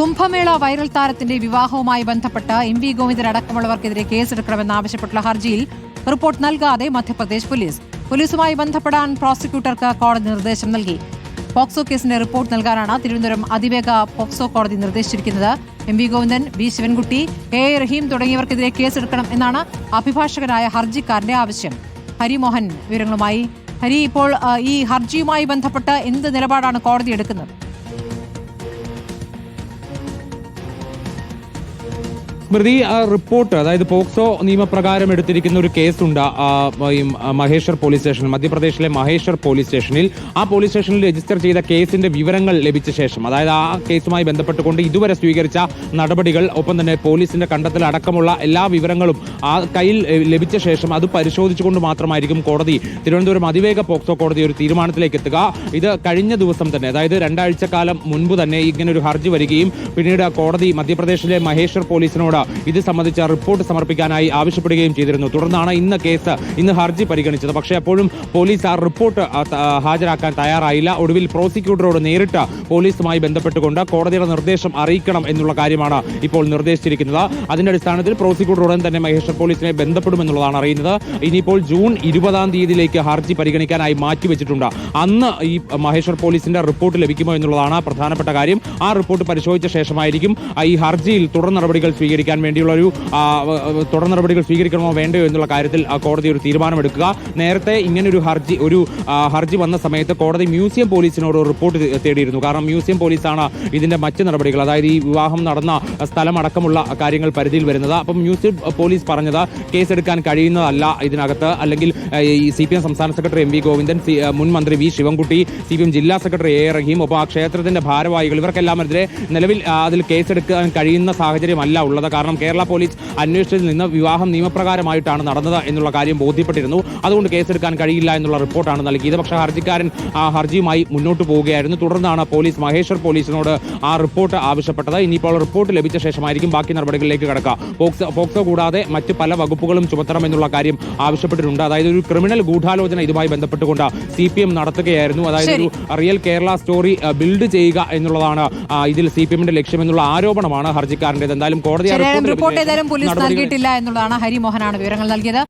Kumbh Mela viral താരത്തിന്റെ വിവാഹവുമായി ബന്ധപ്പെട്ട് MV. Govindan അടക്കമുള്ളവർക്കെതിരെ കേസെടുക്കണമെന്നാവശ്യപ്പെട്ടുള്ള ഹർജിയിൽ റിപ്പോർട്ട് നൽകാതെ മധ്യപ്രദേശ് പോലീസ്. പോലീസുമായി ബന്ധപ്പെടാൻ പ്രോസിക്യൂട്ടർക്ക് കോടതി നിർദ്ദേശം നൽകി. പോക്സോ കേസിന്റെ റിപ്പോർട്ട് നൽകാനാണ് തിരുവനന്തപുരം അതിവേഗ പോക്സോ കോടതി നിർദ്ദേശിച്ചിരിക്കുന്നത്. M V. Govindan, B. Sivankutty, A. Rahim തുടങ്ങിയവർക്കെതിരെ കേസെടുക്കണം എന്നാണ് അഭിഭാഷകനായ ഹർജിക്കാരന്റെ ആവശ്യം. ഹരിമോഹൻ വിവരങ്ങളുമായി. ഹരി, ഇപ്പോൾ ഈ ഹർജിയുമായി ബന്ധപ്പെട്ട് എന്ത് നിലപാടാണ് കോടതി എടുക്കുന്നത്? സ്മൃതി, റിപ്പോർട്ട്, അതായത് പോക്സോ നിയമപ്രകാരം എടുത്തിരിക്കുന്ന ഒരു കേസുണ്ട് മഹേശ്വർ പോലീസ് സ്റ്റേഷനിൽ, മധ്യപ്രദേശിലെ മഹേശ്വർ പോലീസ് സ്റ്റേഷനിൽ. ആ പോലീസ് സ്റ്റേഷനിൽ രജിസ്റ്റർ ചെയ്ത കേസിന്റെ വിവരങ്ങൾ ലഭിച്ച ശേഷം, അതായത് ആ കേസുമായി ബന്ധപ്പെട്ടുകൊണ്ട് ഇതുവരെ സ്വീകരിച്ച നടപടികൾ, ഒപ്പം തന്നെ പോലീസിന്റെ കണ്ടെത്തൽ അടക്കമുള്ള എല്ലാ വിവരങ്ങളും ആ കയ്യിൽ ലഭിച്ച ശേഷം അത് പരിശോധിച്ചുകൊണ്ട് മാത്രമായിരിക്കും കോടതി, തിരുവനന്തപുരം അതിവേഗ പോക്സോ കോടതി ഒരു തീരുമാനത്തിലേക്ക് എത്തുക. ഇത് കഴിഞ്ഞ ദിവസം തന്നെ, അതായത് 2 ആഴ്ചക്കാലം മുൻപ് തന്നെ ഇങ്ങനെ ഒരു ഹർജി വരികയും പിന്നീട് കോടതി മധ്യപ്രദേശിലെ മഹേശ്വർ പോലീസിനോട് ഇത് സംബന്ധിച്ച റിപ്പോർട്ട് സമർപ്പിക്കാനായി ആവശ്യപ്പെടുകയും ചെയ്തിരുന്നു. തുടർന്നാണ് ഇന്ന് ഹർജി പരിഗണിച്ചത്. പക്ഷേ അപ്പോഴും പോലീസ് ആ റിപ്പോർട്ട് ഹാജരാക്കാൻ തയ്യാറായില്ല. ഒടുവിൽ പ്രോസിക്യൂട്ടറോട് നേരിട്ട് പോലീസുമായി ബന്ധപ്പെട്ടുകൊണ്ട് കോടതിയുടെ നിർദ്ദേശം അറിയിക്കണം എന്നുള്ള കാര്യമാണ് ഇപ്പോൾ നിർദ്ദേശിച്ചിരിക്കുന്നത്. അതിന്റെ അടിസ്ഥാനത്തിൽ പ്രോസിക്യൂട്ടർ ഉടൻ തന്നെ മഹേശ്വർ പോലീസിനെ ബന്ധപ്പെടുമെന്നുള്ളതാണ് അറിയുന്നത്. ഇനിയിപ്പോൾ ജൂൺ 20 തീയതിയിലേക്ക് ഹർജി പരിഗണിക്കാനായി മാറ്റിവെച്ചിട്ടുണ്ട്. അന്ന് ഈ മഹേശ്വർ പോലീസിന്റെ റിപ്പോർട്ട് ലഭിക്കുമോ എന്നുള്ളതാണ് പ്രധാനപ്പെട്ട കാര്യം. ആ റിപ്പോർട്ട് പരിശോധിച്ച ശേഷമായിരിക്കും ഈ ഹർജിയിൽ തുടർ നടപടികൾ സ്വീകരിക്കാൻ വേണ്ടിയുള്ള തുടർ നടപടികൾ സ്വീകരിക്കണമോ വേണ്ടയോ എന്നുള്ള കാര്യത്തിൽ കോടതി ഒരു തീരുമാനമെടുക്കുക. നേരത്തെ ഇങ്ങനൊരു ഹർജി വന്ന സമയത്ത് കോടതി മ്യൂസിയം പോലീസിനോട് റിപ്പോർട്ട് തേടിയിരുന്നു. കാരണം മ്യൂസിയം പോലീസാണ് ഇതിന്റെ മറ്റ് നടപടികൾ, അതായത് ഈ വിവാഹം നടന്ന സ്ഥലമടക്കമുള്ള കാര്യങ്ങൾ പരിധിയിൽ വരുന്നത്. അപ്പം മ്യൂസിയം പോലീസ് പറഞ്ഞത് കേസെടുക്കാൻ കഴിയുന്നതല്ല ഇതിനകത്ത്, അല്ലെങ്കിൽ ഈ CPM സംസ്ഥാന സെക്രട്ടറി എം.വി. ഗോവിന്ദൻ, മുൻ മന്ത്രി വി. ശിവൻകുട്ടി, CPM ജില്ലാ സെക്രട്ടറി എ. റഹീം, ഒപ്പം ആ ക്ഷേത്രത്തിന്റെ ഭാരവാഹികൾ, ഇവർക്കെല്ലാമെതിരെ നിലവിൽ അതിൽ കേസെടുക്കാൻ കഴിയുന്ന സാഹചര്യമല്ല ഉള്ളത്. കാരണം കേരള പോലീസ് അന്വേഷണത്തിൽ നിന്ന് വിവാഹം നിയമപ്രകാരമായിട്ടാണ് നടന്നത് എന്നുള്ള കാര്യം ബോധ്യപ്പെട്ടിരുന്നു. അതുകൊണ്ട് കേസെടുക്കാൻ കഴിയില്ല എന്നുള്ള റിപ്പോർട്ടാണ് നൽകിയത്. പക്ഷേ ഹർജിക്കാരൻ ആ ഹർജിയുമായി മുന്നോട്ട് പോവുകയായിരുന്നു. തുടർന്നാണ് പോലീസ് മഹേശ്വർ പോലീസിനോട് ആ റിപ്പോർട്ട് ആവശ്യപ്പെട്ടത്. ഇനിയിപ്പോൾ റിപ്പോർട്ട് ലഭിച്ച ശേഷമായിരിക്കും ബാക്കി നടപടികളിലേക്ക് കടക്കുക. പോക്സോ കൂടാതെ മറ്റ് പല വകുപ്പുകളും ചുമത്തണം എന്നുള്ള കാര്യം ആവശ്യപ്പെട്ടിട്ടുണ്ട്. അതായത് ഒരു ക്രിമിനൽ ഗൂഢാലോചന ഇതുമായി ബന്ധപ്പെട്ടുകൊണ്ട് CPM നടത്തുകയായിരുന്നു. അതായത് ഒരു റിയൽ കേരള സ്റ്റോറി ബിൽഡ് ചെയ്യുക എന്നുള്ളതാണ് ഇതിൽ CPMന്റെ ലക്ഷ്യമെന്നുള്ള ആരോപണമാണ് ഹർജിക്കാരൻ്റെത്. എന്തായാലും കോടതി റിപ്പോർട്ട് ഏതായാലും പോലീസ് നൽകിയിട്ടില്ല എന്നുള്ളതാണ്. ഹരിമോഹനാണ് വിവരങ്ങൾ നൽകിയത്.